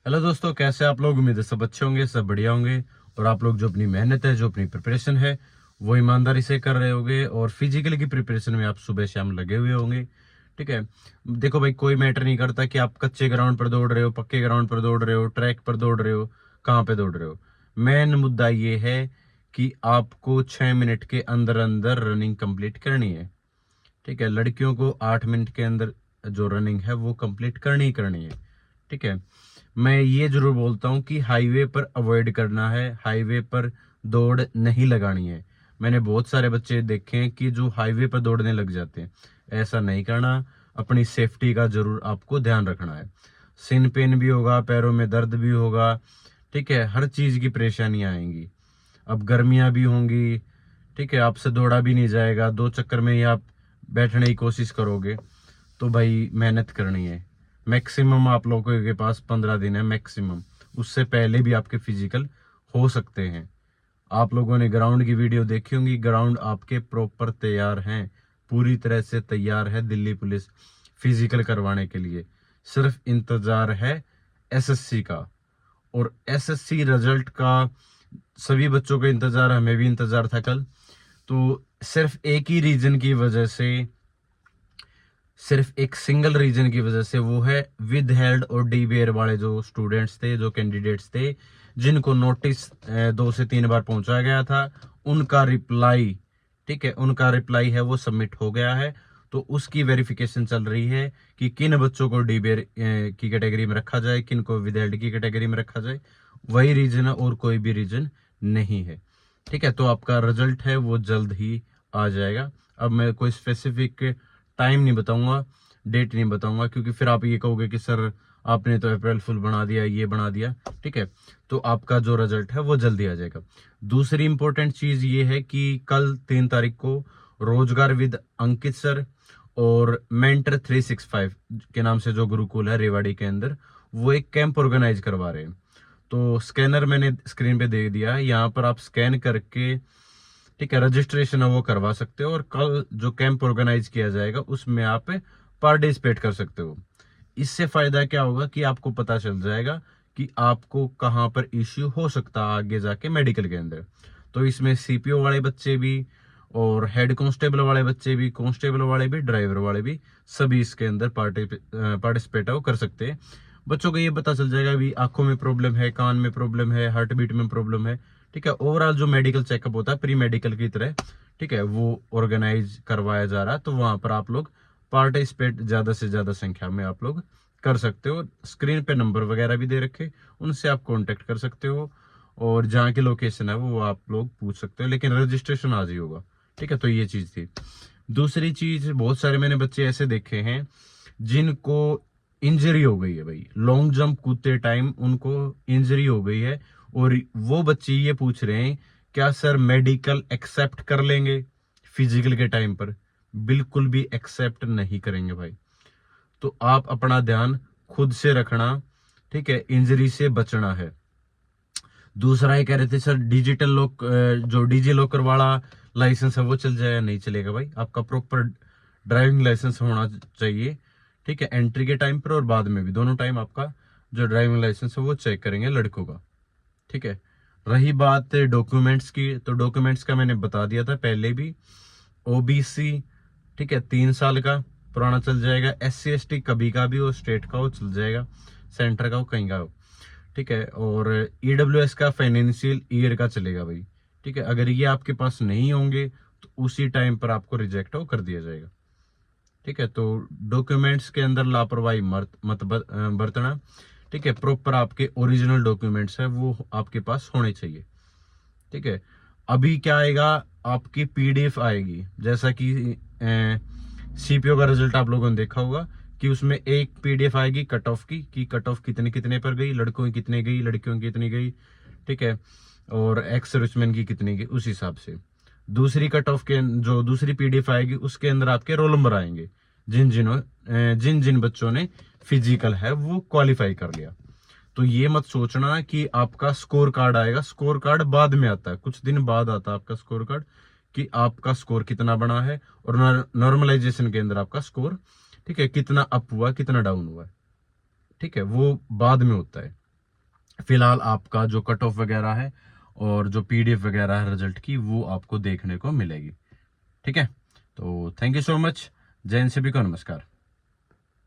Hello दोस्तों, कैसे आप लोग। उम्मीद है सब अच्छे होंगे, सब बढ़िया होंगे। और आप लोग जो अपनी मेहनत है, जो अपनी प्रिपरेशन है, वो ईमानदारी से कर रहे होंगे। और फिजिकली की प्रिपरेशन में आप सुबह शाम लगे हुए होंगे। ठीक है। देखो भाई, कोई मैटर नहीं करता कि आप कच्चे ग्राउंड पर दौड़ रहे हो, पक्के ग्राउंड पर दौड़ रहे हो, ट्रैक पर दौड़ रहे हो, कहाँ पे दौड़ रहे हो। मेन मुद्दा ये है कि आपको 6 मिनट के अंदर अंदर रनिंग कंप्लीट करनी है। ठीक है। लड़कियों को 8 मिनट के अंदर जो रनिंग है वो कंप्लीट करनी ही करनी है। ठीक है। मैं ये जरूर बोलता हूँ कि हाईवे पर अवॉइड करना है, हाईवे पर दौड़ नहीं लगानी है। मैंने बहुत सारे बच्चे देखे हैं कि जो हाईवे पर दौड़ने लग जाते हैं। ऐसा नहीं करना। अपनी सेफ्टी का जरूर आपको ध्यान रखना है। सिन पेन भी होगा, पैरों में दर्द भी होगा। ठीक है। हर चीज की परेशानियां आएंगी। अब गर्मियां भी होंगी। ठीक है। आपसे दौड़ा भी नहीं जाएगा, 2 चक्कर में ही आप बैठने की कोशिश करोगे। तो भाई मेहनत करनी है। मैक्सिमम आप लोगों के पास 15 दिन है मैक्सिमम। उससे पहले भी आपके फिजिकल हो सकते हैं। आप लोगों ने ग्राउंड की वीडियो देखी होंगी, ग्राउंड आपके प्रॉपर तैयार हैं, पूरी तरह से तैयार है दिल्ली पुलिस फिजिकल करवाने के लिए। सिर्फ इंतजार है एसएससी का। और एसएससी रिजल्ट का सभी बच्चों का इंतजार, हमें भी इंतजार था कल। तो सिर्फ एक ही रीजन की वजह से, सिर्फ एक सिंगल रीजन की वजह से, वो है विद हेल्ड और डीबीएर वाले जो स्टूडेंट्स थे, जो कैंडिडेट्स थे, जिनको नोटिस 2 से 3 बार पहुंचाया गया था, उनका रिप्लाई, ठीक है, उनका रिप्लाई है वो सबमिट हो गया है। तो उसकी वेरिफिकेशन चल रही है कि किन बच्चों को डीबीएर की कैटेगरी में रखा जाए, किन को विद हेल्ड की कैटेगरी में रखा जाए। वही रीजन है और कोई भी रीजन नहीं है। ठीक है। तो आपका रिजल्ट है वो जल्द ही आ जाएगा। अब मैं कोई स्पेसिफिक टाइम नहीं बताऊंगा, डेट नहीं बताऊंगा, क्योंकि फिर आप ये कहोगे कि सर आपने तो अप्रैल फुल बना दिया, ये बना दिया। ठीक है। तो आपका जो रिजल्ट है वो जल्दी आ जाएगा। दूसरी इंपॉर्टेंट चीज ये है कि कल 3 तारीख को रोजगार विद अंकित सर और मेंटर 365 के नाम से जो गुरुकुल है रेवाड़ी के अंदर, वो एक कैंप ऑर्गेनाइज करवा रहे हैं। तो स्कैनर मैंने स्क्रीन पे दे दिया है, यहाँ पर आप स्कैन करके, ठीक है, रजिस्ट्रेशन है वो करवा सकते हो। और कल जो कैंप ऑर्गेनाइज किया जाएगा उसमें आप पार्टिसिपेट कर सकते हो। इससे फायदा क्या होगा कि आपको पता चल जाएगा कि आपको कहाँ पर इश्यू हो सकता है आगे जाके मेडिकल के अंदर। तो इसमें सीपीओ वाले बच्चे भी, और हेड कांस्टेबल वाले बच्चे भी, कांस्टेबल वाले भी, ड्राइवर वाले भी, सभी इसके अंदर पार्टिसिपेट वो कर सकते हैं। बच्चों को ये पता चल जाएगा भी आंखों में प्रॉब्लम है, कान में प्रॉब्लम है, हार्ट बीट में प्रॉब्लम है। ठीक है। ओवरऑल जो मेडिकल चेकअप होता है प्री मेडिकल की तरह, ठीक है, वो ऑर्गेनाइज करवाया जा रहा है। तो वहां पर आप लोग पार्टिसिपेट ज्यादा से ज्यादा संख्या में आप लोग कर सकते हो। स्क्रीन पे नंबर वगैरह भी दे रखे, उनसे आप कांटेक्ट कर सकते हो। और जहाँ की लोकेशन है वो आप लोग पूछ सकते हो, लेकिन रजिस्ट्रेशन आज ही होगा। ठीक है। तो ये चीज थी। दूसरी चीज, बहुत सारे मैंने बच्चे ऐसे देखे हैं जिनको इंजरी हो गई है भाई, लॉन्ग जंप कूदते टाइम उनको इंजरी हो गई है। और वो बच्चे ये पूछ रहे हैं क्या सर मेडिकल एक्सेप्ट कर लेंगे फिजिकल के टाइम पर। बिल्कुल भी एक्सेप्ट नहीं करेंगे भाई। तो आप अपना ध्यान खुद से रखना। ठीक है। इंजरी से बचना है। दूसरा ये कह रहे थे सर डिजिटल लॉक, जो डिजी लॉकर वाला लाइसेंस है वो चल जाएगा। नहीं चलेगा भाई, आपका प्रॉपर ड्राइविंग लाइसेंस होना चाहिए। ठीक है। एंट्री के टाइम पर और बाद में भी, दोनों टाइम आपका जो ड्राइविंग लाइसेंस है वो चेक करेंगे लड़कों का। ठीक है। रही बात डॉक्यूमेंट्स की, तो डॉक्यूमेंट्स का मैंने बता दिया था पहले भी। ओबीसी, ठीक है, 3 साल का पुराना चल जाएगा। SC ST कभी का भी हो, स्टेट का हो चल जाएगा, सेंटर का हो, कहीं का हो। ठीक है। और EWS का फाइनेंशियल ईयर का चलेगा भाई। ठीक है। अगर ये आपके पास नहीं होंगे तो उसी टाइम पर आपको रिजेक्ट हो कर दिया जाएगा। ठीक है। तो डॉक्यूमेंट्स के अंदर लापरवाही मत बरतना। ठीक है। प्रॉपर आपके ओरिजिनल डॉक्यूमेंट्स है वो आपके पास होने चाहिए। ठीक है। अभी क्या आएगा, आपकी PDF आएगी, जैसा कि सीपीओ का रिजल्ट आप लोगों ने देखा होगा कि उसमें एक PDF आएगी कट ऑफ की, कि कट ऑफ कितने कितने पर गई, लड़कों की कितने गई, लड़कियों की कितनी गई। ठीक है। और एक्स सर्विसमैन की कितनी गई, उस हिसाब से दूसरी कट ऑफ के जो दूसरी PDF आएगी उसके अंदर आपके रोल नंबर आएंगे, जिन जिन बच्चों ने फिजिकल है वो क्वालिफाई कर लिया। तो ये मत सोचना कि आपका स्कोर कार्ड आएगा, स्कोर कार्ड बाद में आता है, कुछ दिन बाद आता है आपका स्कोर कार्ड, कि आपका स्कोर कितना बना है और नॉर्मलाइजेशन के अंदर आपका स्कोर, ठीक है, कितना अप हुआ कितना डाउन हुआ है। ठीक है। वो बाद में होता है। फिलहाल आपका जो कट ऑफ वगैरह है और जो PDF वगैरह है रिजल्ट की, वो आपको देखने को मिलेगी। ठीक है, तो थैंक यू सो मच। जय हिंद, सभी को नमस्कार।